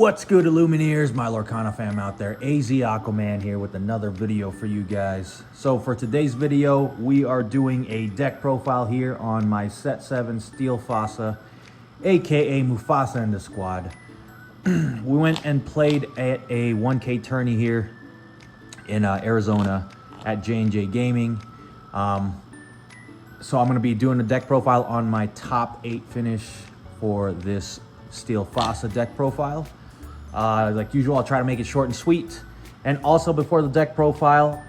What's good, Illumineers? My Lorcana fam out there. AZ Aquaman here with another video for you guys. So for today's video, we are doing a deck profile here on my Set 7 Steel Fossa, aka Mufasa and the squad. We went and played at a 1K tourney here in Arizona at J&J Gaming. So I'm going to be doing a deck profile on my top 8 finish for this Steel Fossa deck profile. Like usual, I'll try to make it short and sweet. And also before the deck profile,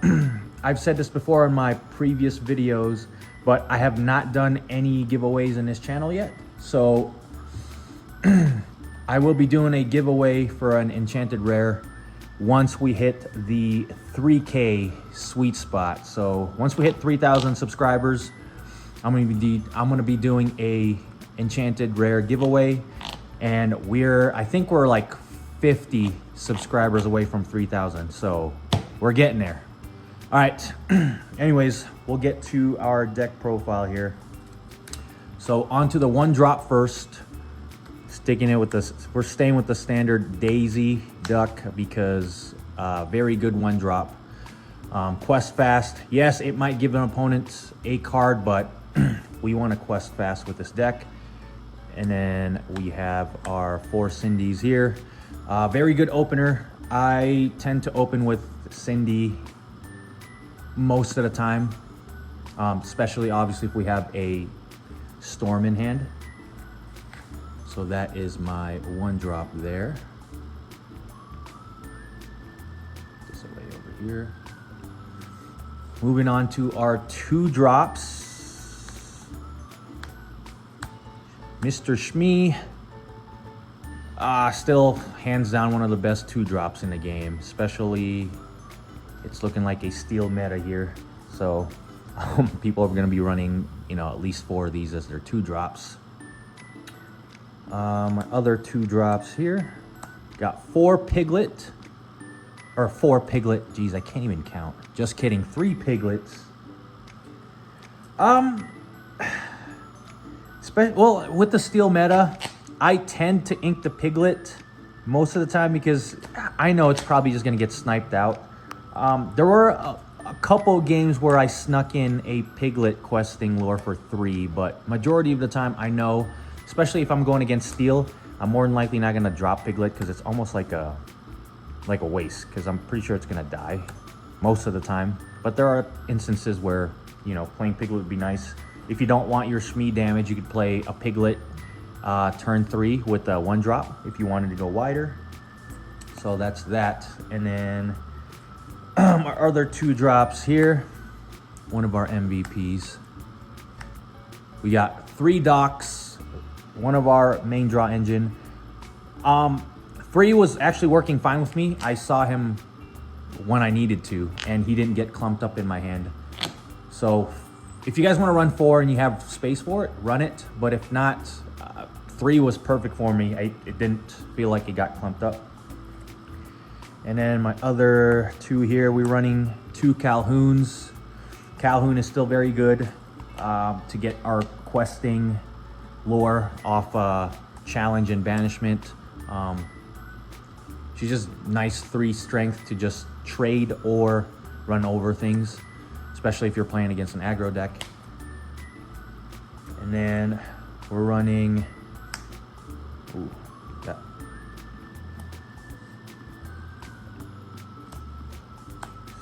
I've said this before in my previous videos, but I have not done any giveaways in this channel yet. So I will be doing a giveaway for an Enchanted Rare once we hit the 3K sweet spot. So once we hit 3,000 subscribers, I'm gonna be doing a Enchanted Rare giveaway, and I think we're like 50 subscribers away from 3,000, so we're getting there. All right, anyways, we'll get to our deck profile here. So onto the one drop first. Sticking it with this, we're staying with the standard Daisy Duck because very good one drop. Quest fast, yes, it might give an opponent a card, but we want to quest fast with this deck. And then we have our 4 Cindy's here. Very good opener. I tend to open with Cindy most of the time, especially obviously if we have a Storm in hand. So that is my one drop there. This away over here. Moving on to our 2 drops. Mr. Shmee. Still hands down one of the best 2 drops in the game, especially it's looking like a steel meta here. So people are going to be running, at least 4 of these as their 2 drops. My other 2 drops here, got 4 Piglet, geez, I can't even count. Just kidding, 3 Piglets. Well, with the steel meta, I tend to ink the Piglet most of the time because I know it's probably just going to get sniped out. There were a couple games where I snuck in a Piglet questing lore for 3, but majority of the time I know, especially if I'm going against steel, I'm more than likely not going to drop Piglet because it's almost like a waste, because I'm pretty sure it's going to die most of the time. But there are instances where, playing Piglet would be nice. If you don't want your Shmee damage, you could play a Piglet turn 3 with a 1 drop if you wanted to go wider. So that's that. And then our other 2 drops here, one of our MVPs. We got 3 docks, one of our main draw engine. 3 was actually working fine with me. I saw him when I needed to, and he didn't get clumped up in my hand. So if you guys want to run 4 and you have space for it, run it. But if not, 3 was perfect for me. It didn't feel like it got clumped up. And then my other 2 here, we're running 2 Calhouns. Calhoun is still very good to get our questing lore off challenge and banishment. She's just nice 3 strength to just trade or run over things, especially if you're playing against an aggro deck. And then we're running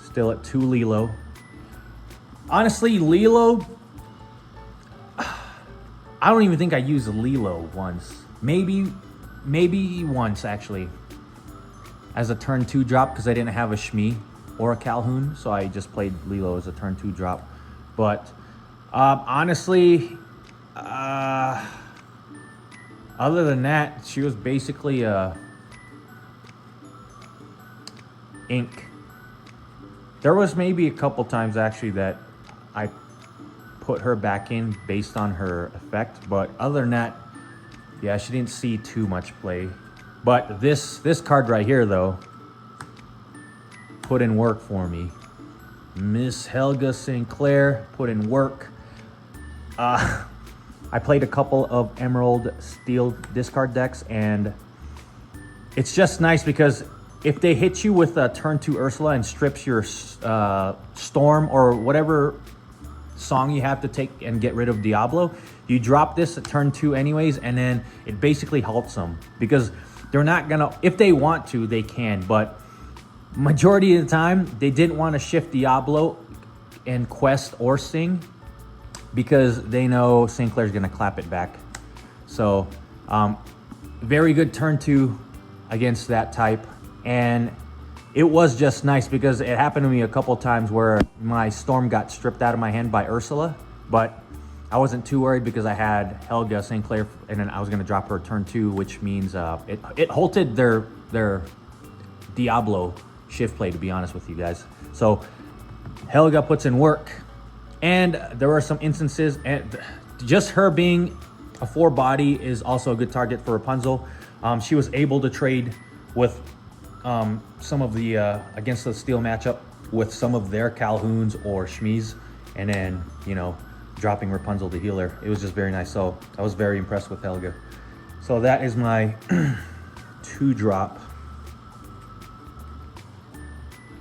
still at 2 Lilo. Honestly, Lilo, I don't even think I used Lilo once. Maybe once actually as a turn 2 drop because I didn't have a Shmee or a Calhoun, so I just played Lilo as a turn 2 drop. But honestly, other than that, she was basically ink. There was maybe a couple times actually that I put her back in based on her effect, but other than that, yeah, she didn't see too much play. But this card right here though put in work for me. Miss Helga Sinclair put in work. I played a couple of Emerald Steel discard decks, and it's just nice because if they hit you with a turn 2 Ursula and strips your Storm or whatever song you have to take and get rid of Diablo, you drop this at turn 2 anyways, and then it basically halts them because they're not gonna, if they want to, they can, but majority of the time they didn't want to shift Diablo and Quest or Sing because they know Sinclair's gonna clap it back. So very good turn 2 against that type. And it was just nice because it happened to me a couple times where my Storm got stripped out of my hand by Ursula, but I wasn't too worried because I had Helga, Sinclair, and then I was going to drop her turn 2, which means it halted their Diablo shift play, to be honest with you guys. So Helga puts in work, and there were some instances, and just her being a 4 body is also a good target for Rapunzel. She was able to trade with some of the against the steel matchup with some of their Calhouns or Shmis, and then, you know, dropping Rapunzel to heal her. It was just very nice. So I was very impressed with Helga. So that is my 2-drop.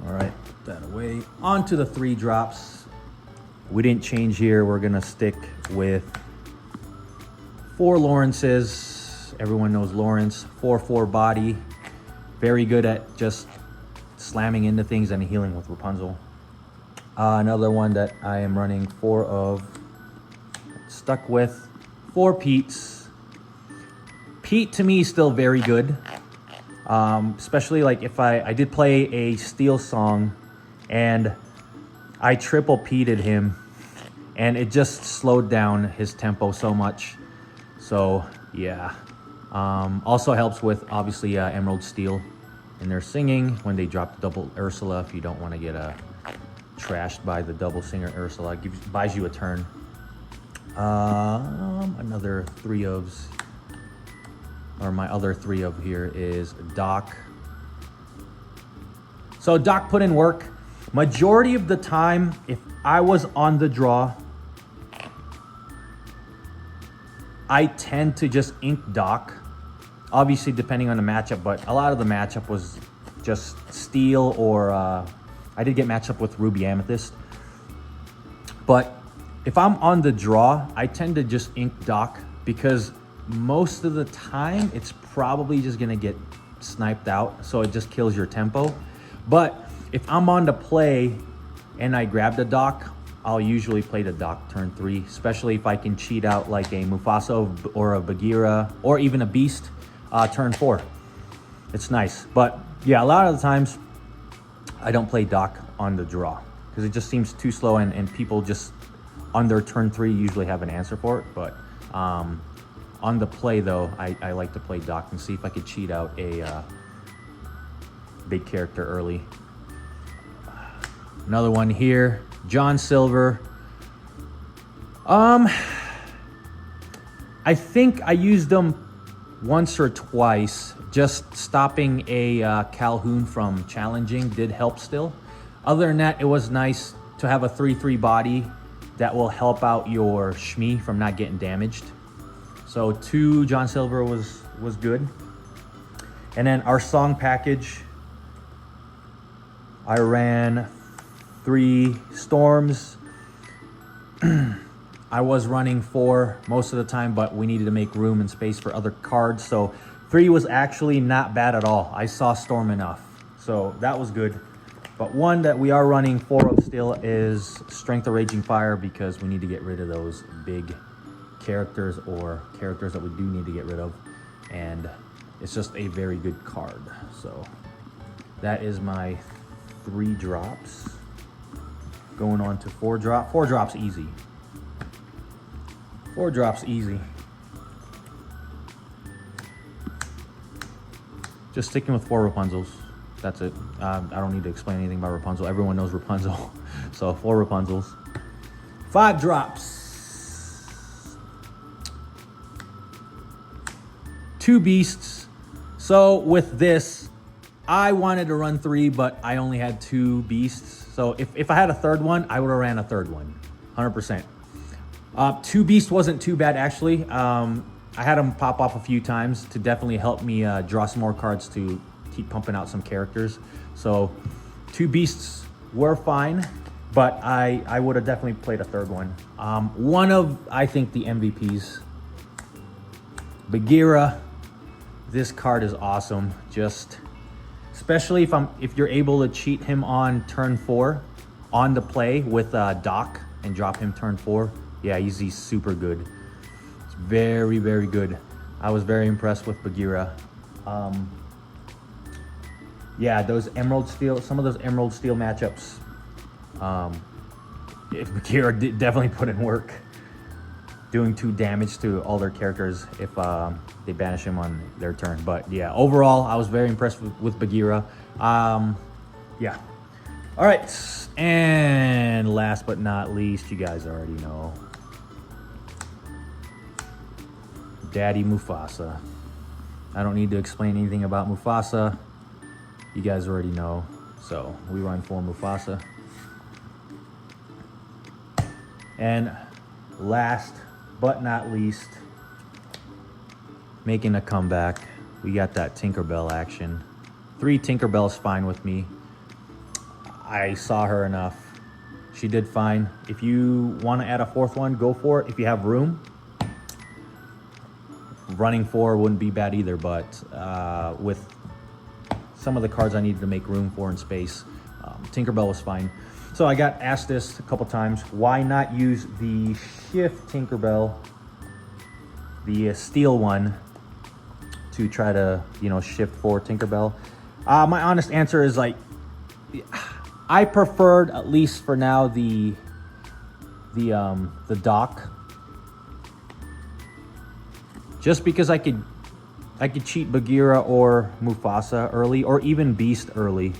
All right, put that away. On to the 3 drops. We didn't change here. We're gonna stick with 4 Lawrences. Everyone knows Lawrence. 4/4 body. Very good at just slamming into things and healing with Rapunzel. Another one that I am running 4 of. Stuck with 4 Petes. Pete to me is still very good. Especially like if I did play a steel song and I triple Peted him and it just slowed down his tempo so much. So yeah. Also helps with obviously Emerald Steel in their singing when they drop the double Ursula. If you don't want to get trashed by the double singer Ursula, buys you a turn. Another 3 ofs, or my other 3 of here is Doc. So Doc put in work. Majority of the time, if I was on the draw, I tend to just ink Doc. Obviously, depending on the matchup, but a lot of the matchup was just Steel or I did get matched up with Ruby Amethyst. But if I'm on the draw, I tend to just ink Doc because most of the time it's probably just gonna get sniped out, so it just kills your tempo. But if I'm on the play and I grab the Doc, I'll usually play the Doc turn 3, especially if I can cheat out like a Mufasa or a Bagheera or even a Beast turn 4. It's nice. But yeah, a lot of the times I don't play Doc on the draw because it just seems too slow, and people just on their turn 3 usually have an answer for it. But on the play though, I like to play Doc and see if I could cheat out a big character early. Another one here, John Silver. I think I used them once or twice. Just stopping a Calhoun from challenging did help still. Other than that, it was nice to have a 3/3 body that will help out your Shmi from not getting damaged. So 2 John Silver was good. And then our song package, I ran 3 Storms. I was running 4 most of the time, but we needed to make room and space for other cards. So 3 was actually not bad at all. I saw Storm enough, so that was good. But one that we are running 4 of still is Strength of Raging Fire, because we need to get rid of those big characters or characters that we do need to get rid of. And it's just a very good card. So that is my 3 drops. Going on to 4 drop. 4 drops easy. 4 drops easy. Just sticking with 4 Rapunzels. That's it. I don't need to explain anything about Rapunzel. Everyone knows Rapunzel. So 4 Rapunzels. 5 drops. 2 Beasts. So with this, I wanted to run 3, but I only had 2 Beasts. So if I had a third one, I would have ran a third one, 100%. 2 Beast wasn't too bad, actually. I had them pop off a few times to definitely help me draw some more cards to keep pumping out some characters. So 2 beasts were fine, but I would have definitely played a third one. One of, I think, the MVPs, Bagheera. This card is awesome. Just, especially if you're able to cheat him on turn 4 on the play with Doc and drop him turn 4. Yeah, he's super good. It's very, very good. I was very impressed with Bagheera. Yeah, those Emerald Steel, some of those Emerald Steel matchups, if Bagheera definitely put in work, doing 2 damage to all their characters if they banish him on their turn. But yeah, overall, I was very impressed with Bagheera. Yeah. All right, and last but not least, you guys already know, Daddy Mufasa. I don't need to explain anything about Mufasa. You guys already know. So we run for Mufasa. And last but not least, making a comeback, we got that Tinkerbell action. 3 Tinkerbell's fine with me. I saw her enough. She did fine. If you want to add a 4th one, go for it. If you have room, running 4 wouldn't be bad either, but with some of the cards I needed to make room for in space, Tinkerbell was fine. So I got asked this a couple times, why not use the Shift Tinkerbell, the steel one, to try to, you know, shift for Tinkerbell? My honest answer is, like, I preferred, at least for now, the Doc, just because I could cheat Bagheera or Mufasa early, or even Beast early.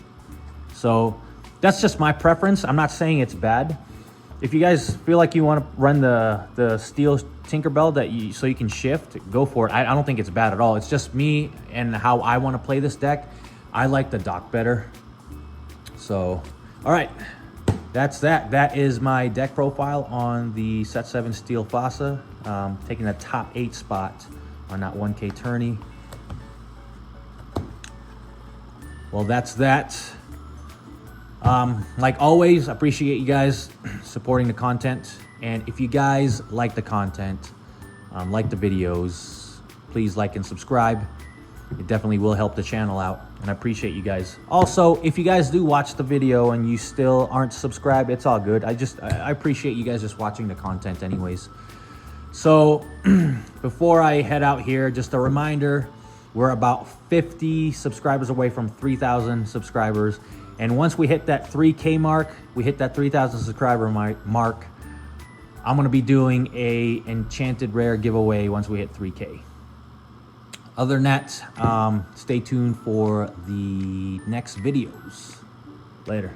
So that's just my preference. I'm not saying it's bad. If you guys feel like you want to run the steel Tinkerbell so you can shift, go for it. I don't think it's bad at all. It's just me and how I want to play this deck. I like the Doc better. So, all right, that's that. That is my deck profile on the Set 7 Steel Fasa, taking the top 8 spot on that 1K tourney. Well, that's that. Like always, appreciate you guys supporting the content. And if you guys like the content, like the videos, please like and subscribe. It definitely will help the channel out, and I appreciate you guys. Also, if you guys do watch the video and you still aren't subscribed, it's all good. I appreciate you guys just watching the content anyways. So before I head out here, just a reminder, we're about 50 subscribers away from 3,000 subscribers. And once we hit that 3K mark, we hit that 3,000 subscriber mark, I'm gonna be doing a Enchanted Rare giveaway once we hit 3K. Other than that, stay tuned for the next videos. Later.